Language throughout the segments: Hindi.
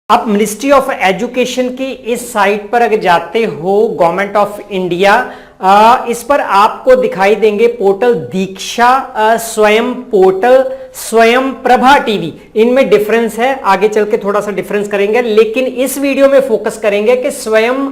आप मिनिस्ट्री ऑफ एजुकेशन की इस साइट पर अगर जाते हो, गवर्नमेंट ऑफ इंडिया, इस पर आपको दिखाई देंगे पोर्टल दीक्षा, स्वयं पोर्टल, स्वयं प्रभा टीवी। इनमें डिफरेंस है, आगे चल के थोड़ा सा डिफरेंस करेंगे, लेकिन इस वीडियो में फोकस करेंगे कि स्वयं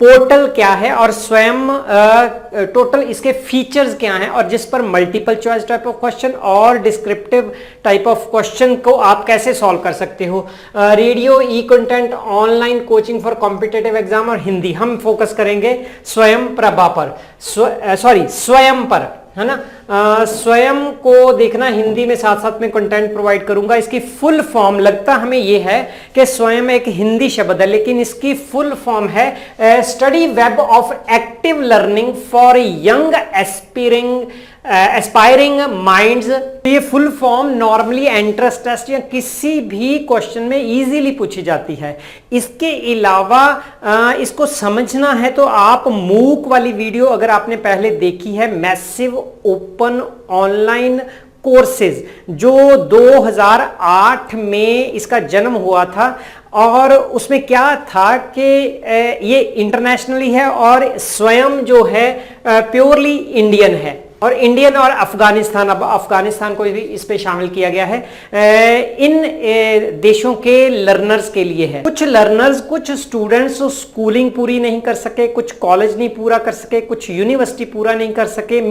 पोर्टल क्या है और स्वयं टोटल इसके फीचर्स क्या हैं, और जिस पर multiple choice type of question और डिस्क्रिप्टिव टाइप ऑफ क्वेश्चन को आप कैसे सॉल्व कर सकते हो। Radio, E content, online coaching for competitive exam और हिंदी। हम फोकस करेंगे स्वयं प्रभा पर, स्वयं पर, है ना। स्वयं को देखना, हिंदी में साथ साथ में कंटेंट प्रोवाइड करूंगा। इसकी फुल फॉर्म लगता हमें यह है कि स्वयं एक हिंदी शब्द है, लेकिन इसकी फुल फॉर्म है study web of active learning for young aspiring minds. ये full form normally entrance test या किसी भी क्वेश्चन में इजीली पूछी जाती है। इसके अलावा इसको समझना है तो आप मूक वाली वीडियो अगर आपने पहले देखी है, मैसिव ओपन ऑनलाइन कोर्सेज, जो 2008 में इसका जन्म हुआ था, और उसमें क्या था कि ये इंटरनेशनली है और स्वयं जो है प्योरली इंडियन है, और इंडियन और अफगानिस्तान, अब अफगानिस्तान को भी इस पे शामिल किया गया है। इन देशों के लर्नर्स के लिए है। कुछ लर्नर्स, कुछ स्टूडेंट्स स्कूलिंग पूरी नहीं कर सके, कुछ कॉलेज नहीं पूरा कर सके, कुछ यूनिवर्सिटी पूरा नहीं कर सके,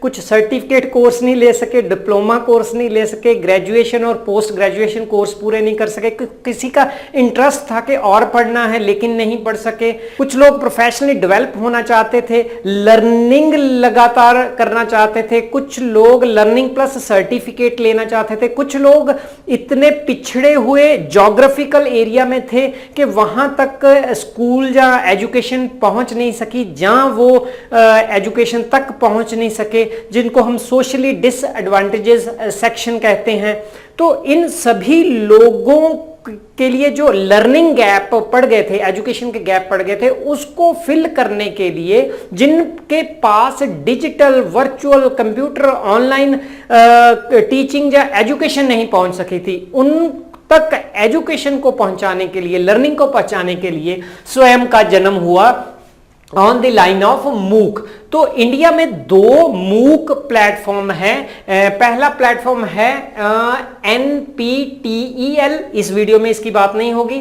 कुछ सर्टिफिकेट कोर्स नहीं ले सके, डिप्लोमा कोर्स नहीं ले सके, ग्रेजुएशन और पोस्ट ग्रेजुएशन कोर्स पूरे नहीं कर सके। किसी का इंटरेस्ट था कि और पढ़ना है लेकिन नहीं पढ़ सके। कुछ लोग प्रोफेशनली डेवलप होना चाहते थे, लर्निंग लगातार करना चाहते थे। कुछ लोग लर्निंग प्लस सर्टिफिकेट लेना चाहते थे। कुछ लोग इतने पिछड़े हुए ज्योग्राफिकल एरिया में थे कि वहां तक स्कूल या एजुकेशन पहुंच नहीं सकी, जहां वो एजुकेशन तक पहुंच नहीं सके, जिनको हम सोशली डिसएडवांटेजेस सेक्शन कहते हैं। तो इन सभी लोगों के लिए जो लर्निंग गैप पड़ गए थे, एजुकेशन के गैप पड़ गए थे, उसको फिल करने के लिए जिनके पास digital, virtual, computer, online teaching या एजुकेशन नहीं पहुंच सकी थी, उन तक एजुकेशन को पहुंचाने के लिए, लर्निंग को पहुंचाने के लिए स्वयं का जन्म हुआ ऑन द लाइन ऑफ मूक। तो इंडिया में 2 मूक प्लेटफॉर्म है। पहला प्लेटफॉर्म है NPTEL, इस वीडियो में इसकी बात नहीं होगी।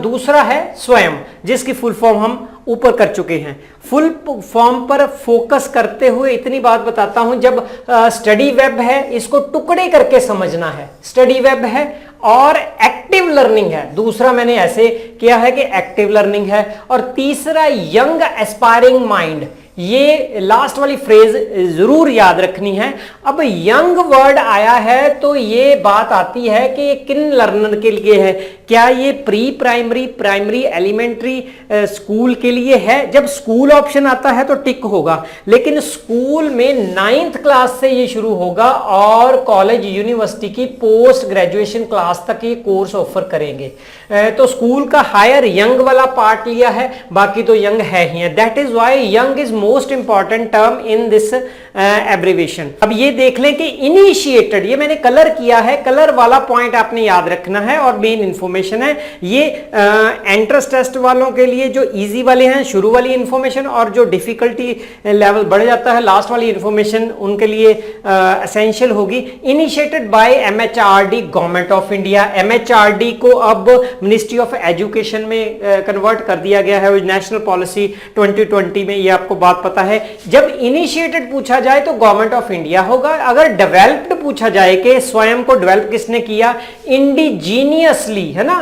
दूसरा है स्वयं, जिसकी फुल फॉर्म हम ऊपर कर चुके हैं। फुल फॉर्म पर फोकस करते हुए इतनी बात बताता हूं, जब स्टडी वेब है इसको टुकड़े करके समझना है। स्टडी वेब है और एक्टिव लर्निंग है, दूसरा मैंने ऐसे किया है कि एक्टिव लर्निंग है, और तीसरा यंग एस्पायरिंग माइंड। ये लास्ट वाली फ्रेज जरूर याद रखनी है। अब यंग वर्ड आया है तो ये बात आती है कि ये किन लर्नर के लिए है। क्या ये pre primary, primary, elementary school के लिए है? जब स्कूल ऑप्शन आता है तो टिक होगा, लेकिन स्कूल में 9th क्लास से ये शुरू होगा और कॉलेज, यूनिवर्सिटी की पोस्ट ग्रेजुएशन क्लास तक ये कोर्स ऑफर करेंगे। तो स्कूल का हायर यंग वाला पार्ट लिया है, बाकी तो यंग है ही है। That is why young is most important term in this abbreviation. अब ये देख लें कि इनिशिएटेड, ये मैंने कलर किया है, कलर वाला पॉइंट आपने याद रखना है और मेन इंफॉर्मेशन है ये। एंट्रेंस टेस्ट वालों के लिए जो इजी वाले हैं, शुरू वाली इंफॉर्मेशन, और जो डिफिकल्टी लेवल बढ़ जाता है लास्ट वाली इंफॉर्मेशन, उनके लिए एसेंशियल होगी। Initiated by MHRD, government of India. MHRD को अब मिनिस्ट्री ऑफ एजुकेशन में कन्वर्ट कर दिया गया है, नेशनल पॉलिसी 2020 में, ये आपको बात पता है। जब इनिशिएटेड पूछा जाए तो गवर्नमेंट ऑफ इंडिया होगा। अगर डेवलप्ड पूछा जाए कि स्वयं को डेवलप किसने किया, इंडिजीनियसली, है ना,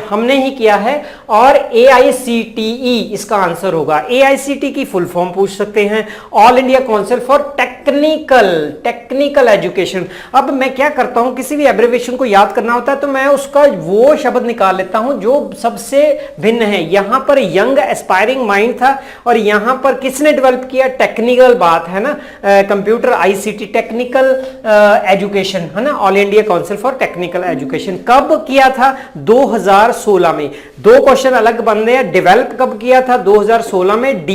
हमने ही किया है, और AICTE इसका आंसर होगा। AICTE की फुल फॉर्म पूछ सकते हैं, all India council for technical education. अब मैं क्या करता हूं, किसी भी एब्रिविएशन को याद करना होता है तो मैं उसका वो शब्द निकाल लेता हूं जो सबसे भिन्न है। यहां पर यंग एस्पायरिंग माइंड था, और यहां पर किसने डेवलप किया, टेक्निकल बात है ना, कंप्यूटर, ICT, टेक्निकल एजुकेशन, है ना, all India council for technical education. कब किया था? 2016 में। 2 क्वेश्चन अलग बन रहे हैं। डेवलप कब किया था? 2016 में।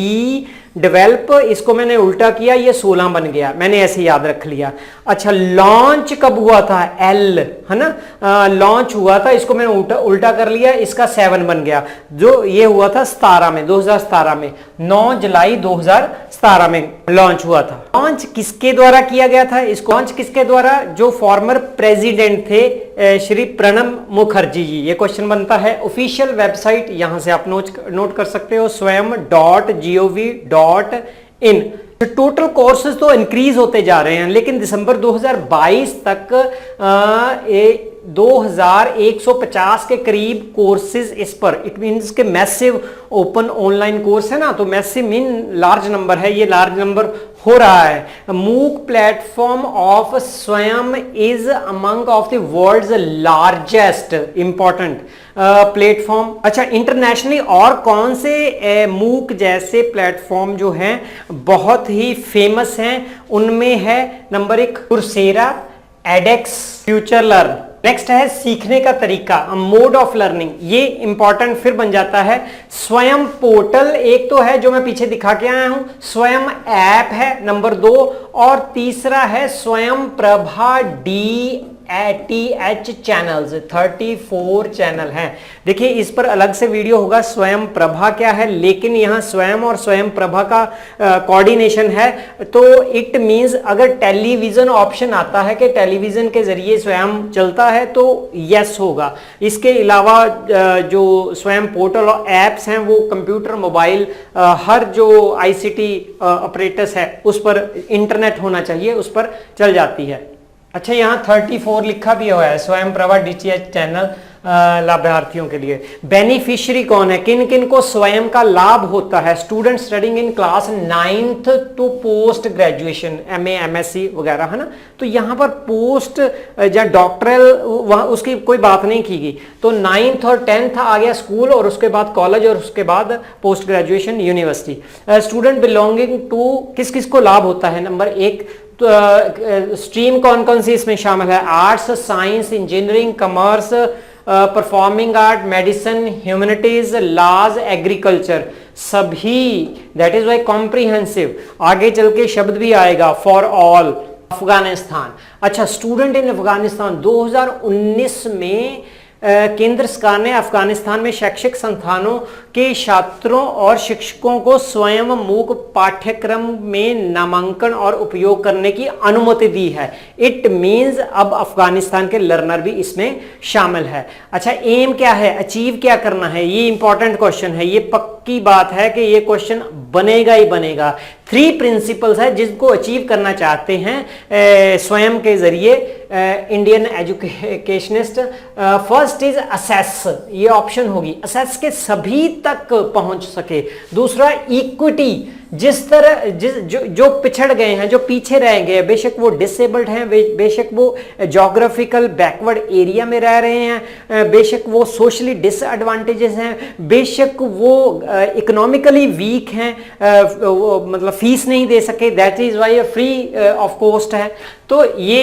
डेवलप इसको मैंने उल्टा किया, ये 16 बन गया, मैंने ऐसे याद रख लिया। अच्छा, लॉन्च कब हुआ था? एल, है ना, लॉन्च हुआ था, इसको मैंने उल्टा कर लिया, इसका 7 बन गया। जो ये हुआ था 17 में, 2017 में, 9 जुलाई 2017 में लॉन्च हुआ था। लॉन्च किसके द्वारा किया गया था? इसको लॉन्च किसके द्वारा? जो फॉर्मर प्रेसिडेंट थे श्री प्रणब मुखर्जी जी। ये क्वेश्चन बनता है। ऑफिशियल वेबसाइट यहां से आप नोट कर सकते हो, swayam.gov.in। टोटल कोर्सेज तो इंक्रीज होते जा रहे हैं, लेकिन दिसंबर 2022 तक 2150 के करीब कोर्सेज इस पर, इट मींस के मैसिव ओपन ऑनलाइन कोर्स है ना, तो मैसिव मीन लार्ज नंबर है, ये लार्ज नंबर हो रहा है। MOOC platform of Swayam is among of the world's largest important platform. अच्छा, इंटरनेशनली और कौन से मूक जैसे प्लेटफॉर्म जो हैं बहुत ही फेमस हैं? उनमें है number 1 coursera, edX, future learn. Next है सीखने का तरीका, मोड ऑफ लर्निंग, ये इंपॉर्टेंट फिर बन जाता है। स्वयं पोर्टल एक तो है जो मैं पीछे दिखा के आया हूं, स्वयं ऐप है नंबर 2, और तीसरा है स्वयं प्रभा DTH चैनल्स, 34 चैनल हैं। देखिए इस पर अलग से वीडियो होगा स्वयं प्रभा क्या है, लेकिन यहां स्वयं और स्वयं प्रभा का कोऑर्डिनेशन है, तो इट मींस अगर टेलीविजन ऑप्शन आता है कि टेलीविजन के जरिए स्वयं चलता है तो यस होगा। इसके अलावा जो स्वयं पोर्टल और एप्स हैं वो कंप्यूटर, मोबाइल, हर जो ICT ऑपरेटर्स है उस पर इंटरनेट होना चाहिए, उस पर चल जाती है। अच्छा, यहाँ 34 लिखा भी हुआ है स्वयं प्रभा DTH चैनल लाभार्थियों के लिए। बेनिफिशियरी कौन है? किन किन को स्वयं का लाभ होता है? Student studying in class 9th to post graduation, MA MSc वगैरह, है ना। तो यहाँ पर पोस्ट या डॉक्टरल उसकी कोई बात नहीं की गई, तो 9th और 10th आ गया स्कूल, और उसके बाद कॉलेज, और उसके बाद post graduation university. Student belonging to किस किस को लाभ होता है? नंबर 1 तो स्ट्रीम कौन कौन सी इसमें शामिल है? Arts, science, engineering, commerce, performing art, medicine, humanities, laws, agriculture, सभी। That is why comprehensive. आगे चल के शब्द भी आएगा फॉर ऑल। अफगानिस्तान, अच्छा, स्टूडेंट इन अफगानिस्तान 2019 में केंद्र सरकार ने अफगानिस्तान में शैक्षिक संस्थानों के छात्रों और शिक्षकों को स्वयं मूक पाठ्यक्रम में नामांकन और उपयोग करने की अनुमति दी है। इट मींस अब अफगानिस्तान के लर्नर भी इसमें शामिल है। अच्छा, एम क्या है? अचीव क्या करना है? ये इंपॉर्टेंट क्वेश्चन है, ये पक्की बात है कि ये क्वेश्चन बनेगा ही बनेगा। 3 प्रिंसिपल्स है जिनको अचीव करना चाहते हैं स्वयं के जरिए Indian educationist. First is assess, ये ऑप्शन होगी, असेस के सभी तक पहुंच सके। दूसरा इक्विटी, जिस तरह जो पिछड़ गए हैं, जो पीछे रह गए, बेशक वो डिसेबल्ड हैं, बेशक वो ज्योग्राफिकल बैकवर्ड एरिया में रह रहे हैं, बेशक वो सोशली डिसएडवांटेजेस हैं, बेशक वो इकोनॉमिकली वीक हैं, मतलब फीस नहीं दे सके, that is why free of cost है। तो ये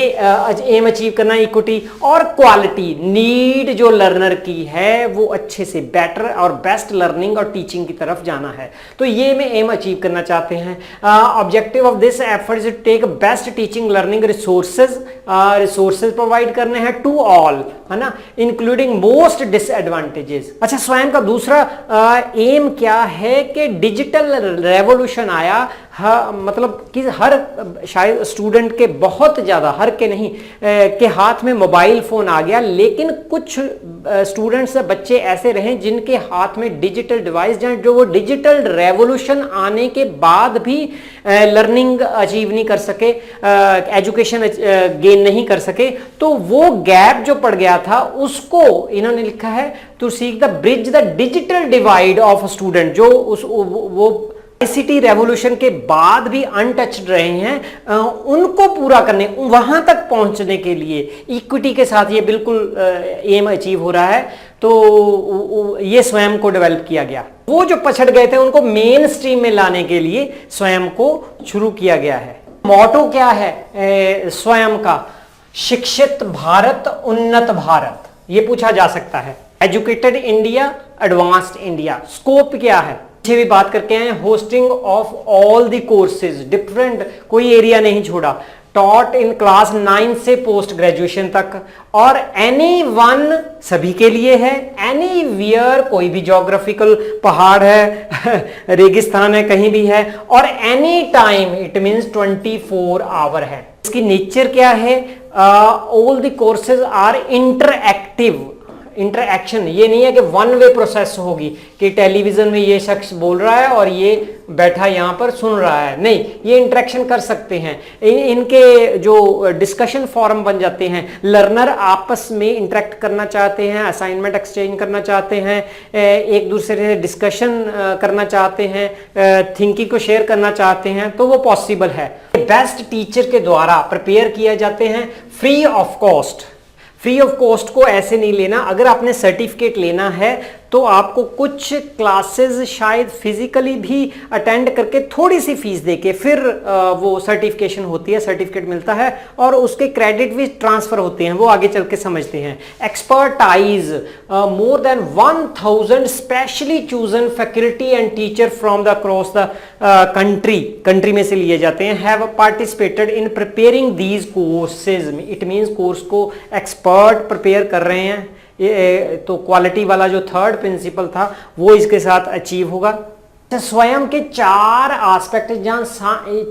एम अचीव करना, इक्विटी और क्वालिटी, नीड जो लर्नर की है वो अच्छे से बेटर और बेस्ट लर्निंग और टीचिंग की तरफ जाना है। तो ये में एम अचीव करना चाहते हैं। Objective of this effort is to take best teaching learning resources provide करने हैं टू ऑल, है ना, इंक्लूडिंग मोस्ट डिसएडवांटेजेस। अच्छा, स्वयं का दूसरा एम क्या है कि डिजिटल रेवोल्यूशन आया, मतलब कि हर शायद स्टूडेंट के, बहुत ज्यादा, हर के नहीं, के हाथ में मोबाइल फोन आ गया, लेकिन कुछ स्टूडेंट्स, बच्चे ऐसे रहे जिनके हाथ में डिजिटल डिवाइस, जो वो डिजिटल रेवोल्यूशन आने के बाद भी लर्निंग अचीव नहीं कर सके, एजुकेशन गेन नहीं कर सके, तो वो गैप जो पड़ गया था उसको इन्होंने लिखा है to seek the bridge the digital divide of student, जो वो ICT रेवोल्यूशन के बाद भी अनटच्ड रहे हैं, उनको पूरा करने, वहां तक पहुंचने के लिए इक्विटी के साथ ये बिल्कुल एम अचीव हो रहा है। तो ये स्वयं को डेवलप किया गया। वो जो पछड़ गए थे उनको मेन स्ट्रीम में लाने के लिए स्वयं को शुरू किया गया है। मोटो क्या है स्वयं का? शिक्षित भारत, उन्नत भारत, ये पूछा जा सकता है। Educated India, advanced India. Scope क्या है? पीछे भी बात करके आए, hosting of all the courses, different, कोई एरिया नहीं छोड़ा, टॉट इन क्लास 9 से पोस्ट ग्रेजुएशन तक, और एनी वन सभी के लिए है, एनी वियर कोई भी ज्योग्राफिकल पहाड़ है रेगिस्तान है कहीं भी है, और any time it means 24 hour है। इसकी नेचर क्या है? All the courses are interactive, interaction, ये नहीं है कि वन वे प्रोसेस होगी कि टेलीविजन में ये शख्स बोल रहा है और ये बैठा यहाँ पर सुन रहा है, नहीं, ये इंटरेक्शन कर सकते हैं। इनके जो डिस्कशन फॉरम बन जाते हैं, लर्नर आपस में इंटरेक्ट करना चाहते हैं, असाइनमेंट एक्सचेंज करना चाहते हैं, एक दूसरे से डिस्कशन करना चाहते हैं, थिंकिंग को शेयर करना चाहते हैं, तो वो पॉसिबल है। बेस्ट टीचर के द्वारा प्रिपेयर किए जाते हैं, free of cost. Free of cost को ऐसे नहीं लेना, अगर आपने सर्टिफिकेट लेना है तो आपको कुछ क्लासेस शायद फिजिकली भी अटेंड करके थोड़ी सी फीस देके फिर वो सर्टिफिकेशन होती है, सर्टिफिकेट मिलता है और उसके क्रेडिट भी ट्रांसफर होते हैं, वो आगे चल के समझते हैं। Expertise, more than 1000 specially chosen faculty and teacher from the across the country में से लिए जाते हैं, have participated in preparing these courses. It means course को एक्सपर्ट प्रिपेयर कर रहे हैं, ये तो क्वालिटी वाला जो थर्ड प्रिंसिपल था वो इसके साथ अचीव होगा। स्वयं के 4 एस्पेक्ट, जहां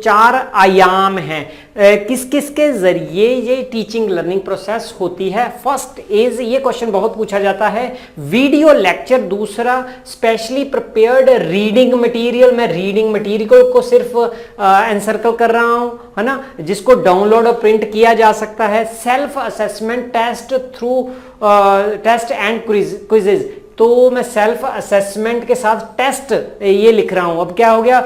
4 आयाम हैं, किस किस के जरिए ये टीचिंग लर्निंग प्रोसेस होती है। फर्स्ट इज, ये क्वेश्चन बहुत पूछा जाता है, वीडियो लेक्चर। दूसरा, स्पेशली प्रिपेयर्ड रीडिंग मटेरियल। मैं रीडिंग मटेरियल को सिर्फ एनसर्कल कर रहा हूं, है ना, जिसको डाउनलोड और प्रिंट किया जा सकता है। Self assessment test through test and quizzes, तो मैं सेल्फ असेसमेंट के साथ टेस्ट ये लिख रहा हूं। अब क्या हो गया,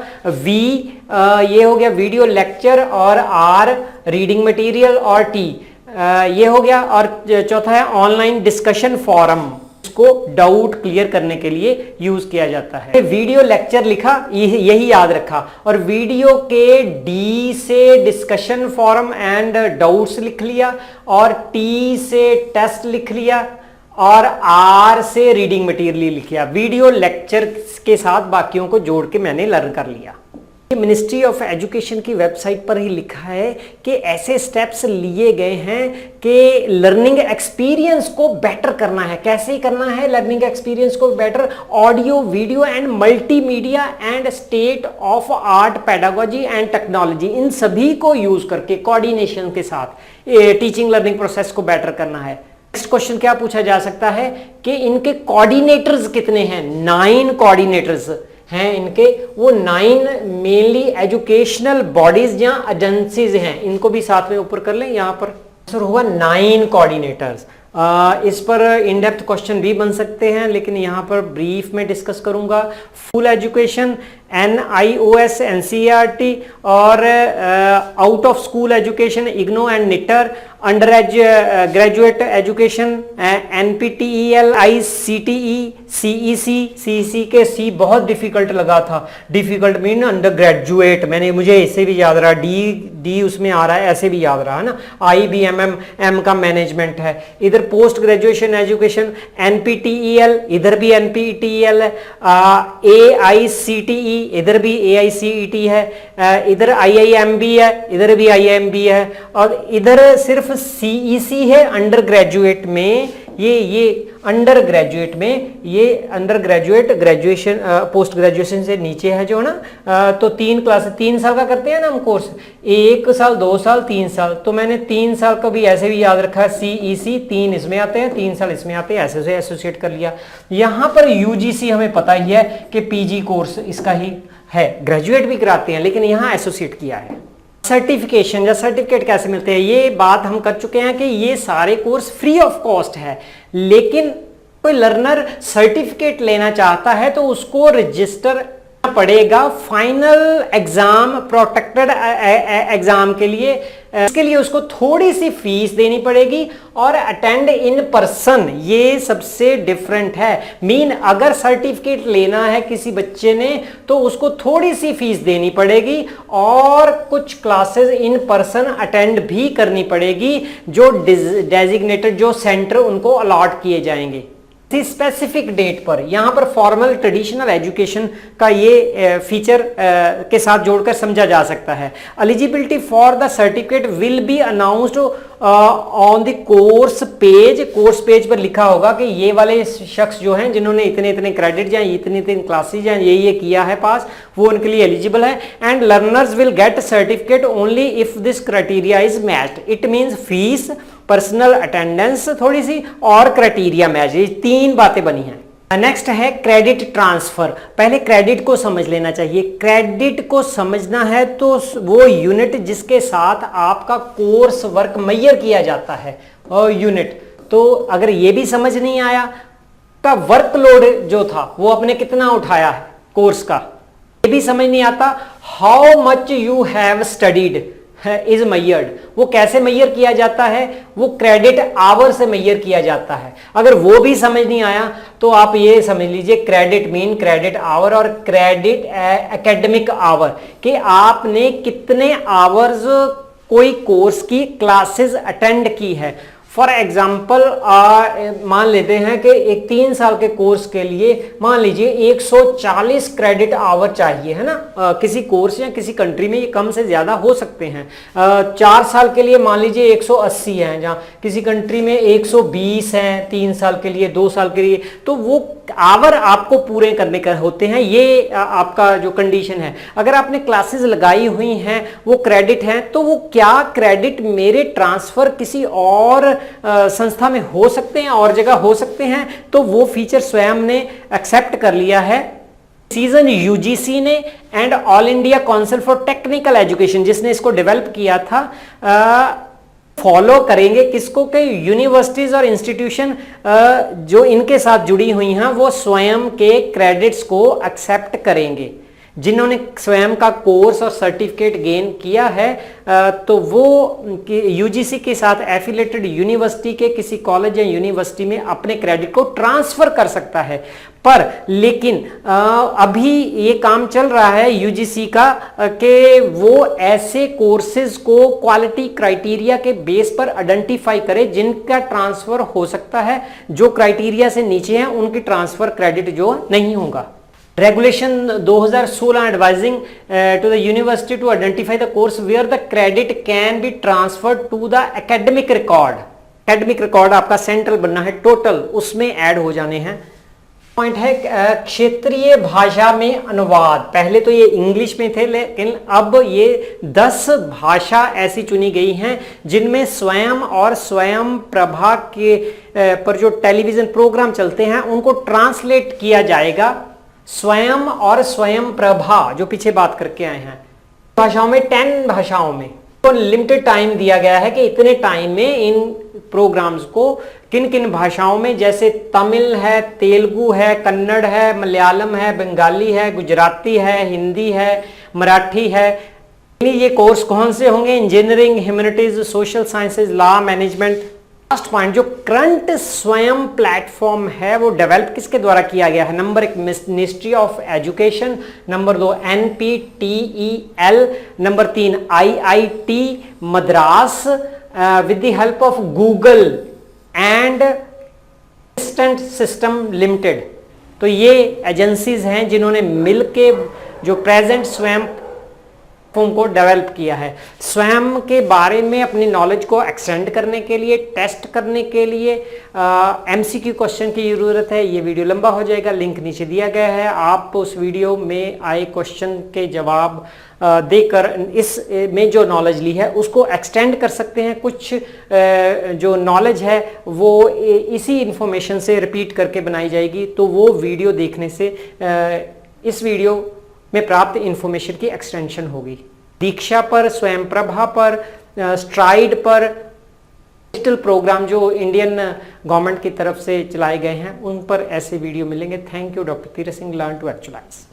ये हो गया वीडियो लेक्चर, और आर रीडिंग मटेरियल, और टी ये हो गया। और चौथा है ऑनलाइन डिस्कशन फोरम, इसको डाउट क्लियर करने के लिए यूज किया जाता है। वीडियो लेक्चर लिखा, यही याद रखा, और वीडियो के डी से डिस्कशन फोरम एंड डाउट्स लिख लिया, और टी से टेस्ट लिख लिया, और आर से रीडिंग मटेरियल लिख लिया। वीडियो लेक्चर के साथ बाकियों को जोड़ के मैंने लर्न कर लिया। मिनिस्ट्री ऑफ एजुकेशन की वेबसाइट पर ही लिखा है कि ऐसे स्टेप्स लिए गए हैं कि लर्निंग एक्सपीरियंस को बेटर करना है। कैसे करना है लर्निंग एक्सपीरियंस को better? Audio, video and multimedia and state of art, pedagogy and technology, इन सभी को यूज करके कोऑर्डिनेशन के साथ टीचिंग लर्निंग प्रोसेस को बेटर करना है। नेक्स्ट क्वेश्चन क्या पूछा जा सकता है कि इनके कोऑर्डिनेटर्स कितने हैं? 9 कोऑर्डिनेटर्स हैं इनके, वो 9 मेनली एजुकेशनल बॉडीज या एजेंसीज हैं, इनको भी साथ में ऊपर कर लें। यहां पर आंसर हुआ 9 कोऑर्डिनेटर्स। इस पर इन डेप्थ क्वेश्चन भी बन सकते हैं, लेकिन यहां पर ब्रीफ में डिस्कस करूंगा। फुल एजुकेशन, NIOS, NCERT, और out of school education, IGNOU and knitter, under graduate education, NPTEL, ICTE, CEC के C बहुत डिफिकल्ट लगा था, डिफिकल्ट मीन अंडर ग्रेजुएट, मुझे ऐसे भी याद रहा, डी उसमें आ रहा है, ऐसे भी याद रहा है ना। IBMM, M का मैनेजमेंट है। इधर पोस्ट ग्रेजुएशन एजुकेशन, NPTEL, इधर भी NPTEL है, AICTE, इधर भी AICET है, इधर IIMB है, इधर भी IIMB है, और इधर सिर्फ CEC है अंडर ग्रेजुएट में। ये अंडर ग्रेजुएट में, ये under graduate, graduation, post graduation से नीचे है जो ना। तो 3 क्लास, 3 साल का करते हैं ना हम कोर्स, 1 साल, 2 साल, 3 साल, तो मैंने 3 साल का भी ऐसे भी याद रखा है। CEC 3 इसमें आते हैं, 3 साल इसमें आते हैं, ऐसे से एसोसिएट कर लिया। यहां पर UGC हमें पता ही है कि PG कोर्स इसका ही है, ग्रेजुएट भी कराते हैं, लेकिन यहां एसोसिएट किया है। सर्टिफिकेशन या सर्टिफिकेट कैसे मिलते हैं, ये बात हम कर चुके हैं कि ये सारे कोर्स फ्री ऑफ कॉस्ट है, लेकिन कोई लर्नर सर्टिफिकेट लेना चाहता है तो उसको रजिस्टर पड़ेगा फाइनल एग्जाम, प्रोटेक्टेड एग्जाम के लिए। इसके लिए उसको थोड़ी सी फीस देनी पड़ेगी, और अटेंड इन पर्सन, ये सबसे डिफरेंट है। मीन अगर सर्टिफिकेट लेना है किसी बच्चे ने तो उसको थोड़ी सी फीस देनी पड़ेगी, और कुछ क्लासेस इन पर्सन अटेंड भी करनी पड़ेगी, जो डेजिग्नेटेड जो सेंटर उनको अलॉट किए जाएंगे। स्पेसिफिक डेट पर, यहां पर फॉर्मल ट्रेडिशनल एजुकेशन का ये फीचर के साथ जोड़कर समझा जा सकता है। Eligibility for the certificate will be announced on the course page पर लिखा होगा कि ये वाले शख्स जो हैं जिन्होंने इतने इतने क्रेडिट या इतने इतने क्लासेज हैं ये किया है पास, वो उनके लिए एलिजिबल है। And learners will get certificate only if this criteria is matched. It means fees, personal attendance थोड़ी सी और क्राइटेरिया मैच, ये 3 बातें बनी हैं। नेक्स्ट है क्रेडिट ट्रांसफर। पहले क्रेडिट को समझ लेना चाहिए। क्रेडिट को समझना है तो वो यूनिट जिसके साथ आपका कोर्स वर्क मेजर किया जाता है, और यूनिट, तो अगर ये भी समझ नहीं आया का वर्कलोड जो था वो आपने कितना उठाया है कोर्स का, ये भी समझ नहीं आता, how much you have studied is measured, वो कैसे मेजर किया जाता है, वो क्रेडिट आवर से मेजर किया जाता है। अगर वो भी समझ नहीं आया तो आप ये समझ लीजिए क्रेडिट मीन क्रेडिट आवर और क्रेडिट एकेडमिक आवर, कि आपने कितने आवर्स कोई कोर्स की क्लासेस अटेंड की है। फॉर एग्जाम्पल मान लेते हैं कि एक 3 साल के कोर्स के लिए मान लीजिए 140 क्रेडिट आवर चाहिए, है ना। किसी कोर्स या किसी कंट्री में ये कम से ज़्यादा हो सकते हैं। 4 साल के लिए मान लीजिए 180 हैं, जहाँ किसी कंट्री में 120 हैं 3 साल के लिए, 2 साल के लिए, तो वो आवर आपको पूरे करने का होते हैं। ये आपका जो कंडीशन है। अगर आपने क्लासेस लगाई हुई हैं वो क्रेडिट हैं, तो वो क्या क्रेडिट मेरे ट्रांसफर किसी और संस्था में हो सकते हैं और जगह हो सकते हैं, तो वो फीचर स्वयं ने एक्सेप्ट कर लिया है सीजन यूजीसी ने and all India council for technical education जिसने इसको डेवलप किया था, फॉलो करेंगे किसको कि यूनिवर्सिटीज और इंस्टीट्यूशन जो इनके साथ जुड़ी हुई हैं वो स्वयं के क्रेडिट्स को एक्सेप्ट करेंगे। जिन्होंने स्वयं का कोर्स और सर्टिफिकेट गेन किया है तो वो यूजीसी के साथ एफिलेटेड यूनिवर्सिटी के किसी कॉलेज या यूनिवर्सिटी में अपने क्रेडिट को ट्रांसफर कर सकता है। पर लेकिन अभी ये काम चल रहा है यूजीसी का कि वो ऐसे कोर्सेज को क्वालिटी क्राइटेरिया के बेस पर आइडेंटिफाई करे जिनका ट्रांसफर हो सकता है, जो क्राइटेरिया से नीचे हैं उनकी ट्रांसफर क्रेडिट जो नहीं होगा। Regulation 2016 advising to the university to identify the course where the credit can be transferred to the academic record. Academic record आपका सेंट्रल बनना है, टोटल उसमें ऐड हो जाने हैं। पॉइंट है क्षेत्रीय भाषा में अनुवाद। पहले तो ये इंग्लिश में थे, लेकिन अब ये 10 भाषा ऐसी चुनी गई हैं जिनमें स्वयं और स्वयं प्रभा के पर जो टेलीविजन प्रोग्राम चलते हैं उनको ट्रांसलेट किया जाएगा। स्वयं और स्वयं प्रभा जो पीछे बात करके आए हैं भाषाओं में, 10 भाषाओं में तो लिमिटेड टाइम दिया गया है कि इतने टाइम में इन प्रोग्राम्स को किन किन भाषाओं में, जैसे तमिल है, तेलुगु है, कन्नड़ है, मलयालम है, बंगाली है, गुजराती है, हिंदी है, मराठी है। ये कोर्स कौन से होंगे? Engineering, humanities, social sciences, law, management. Last point, जो करंट स्वयं प्लेटफॉर्म है वो डेवलप किसके द्वारा किया गया है? Number 1 ministry of education, number 2 NPTEL, number 3 IIT Madras with the help of Google and assistant system limited. तो ये एजेंसीज हैं जिन्होंने मिलके जो प्रेजेंट स्वयं को डेवलप किया है। स्वयं के बारे में अपनी नॉलेज को एक्सटेंड करने के लिए, टेस्ट करने के लिए MCQ क्वेश्चन की जरूरत है। ये वीडियो लंबा हो जाएगा, लिंक नीचे दिया गया है। आप उस वीडियो में आए क्वेश्चन के जवाब देकर इस में जो नॉलेज ली है उसको एक्सटेंड कर सकते हैं। कुछ जो नॉलेज है वो इसी इंफॉर्मेशन से रिपीट करके बनाई जाएगी, तो वो वीडियो देखने से इस वीडियो में प्राप्त इंफॉर्मेशन की एक्सटेंशन होगी। दीक्षा पर, स्वयं प्रभा पर, स्ट्राइड पर, डिजिटल प्रोग्राम जो इंडियन गवर्नमेंट की तरफ से चलाए गए हैं उन पर ऐसे वीडियो मिलेंगे। Thank you doctor Tirath Singh, learn to actualise.